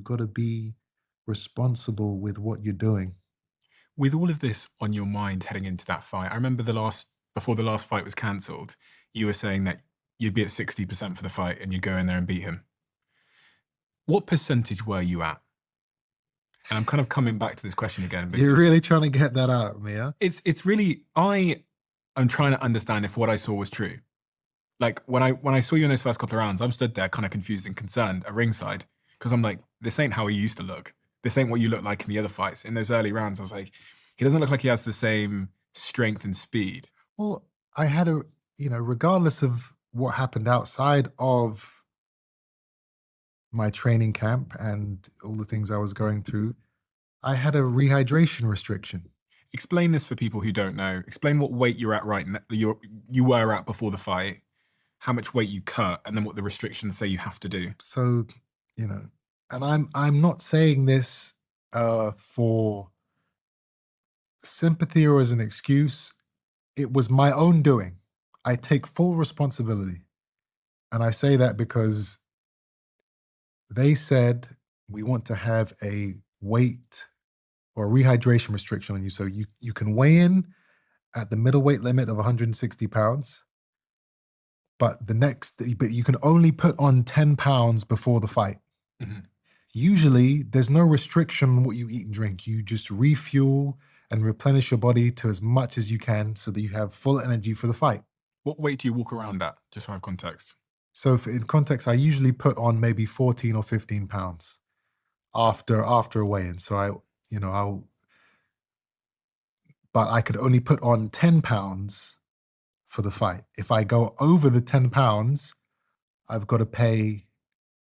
you've got to be responsible with what you're doing. With all of this on your mind heading into that fight, I remember before the last fight was cancelled, you were saying that you'd be at 60% for the fight and you'd go in there and beat him. What percentage were you at? And I'm kind of coming back to this question again, but You're really trying to get that out of me, huh? it's really I'm trying to understand if what I saw was true. Like when I saw you in those first couple of rounds, I'm stood there kind of confused and concerned at ringside because I'm like, this ain't how he used to look. This ain't what you look like in the other fights. In those early rounds, I was like, he doesn't look like he has the same strength and speed. Well, I had regardless of what happened outside of my training camp and all the things I was going through, I had a rehydration restriction. Explain this for people who don't know. Explain what weight you're at right now. You were at before the fight, how much weight you cut, and then what the restrictions say you have to do. So, and I'm not saying this for sympathy or as an excuse. It was my own doing. I take full responsibility. And I say that because they said we want to have a weight or rehydration restriction on you. So you can weigh in at the middleweight limit of 160 pounds, but you can only put on 10 pounds before the fight. Mm-hmm. Usually there's no restriction on what you eat and drink. You just refuel and replenish your body to as much as you can so that you have full energy for the fight. What weight do you walk around at, just so I have context? So in context, I usually put on maybe 14 or 15 pounds after a weigh-in. So but I could only put on 10 pounds for the fight. If I go over the 10 pounds, I've got to pay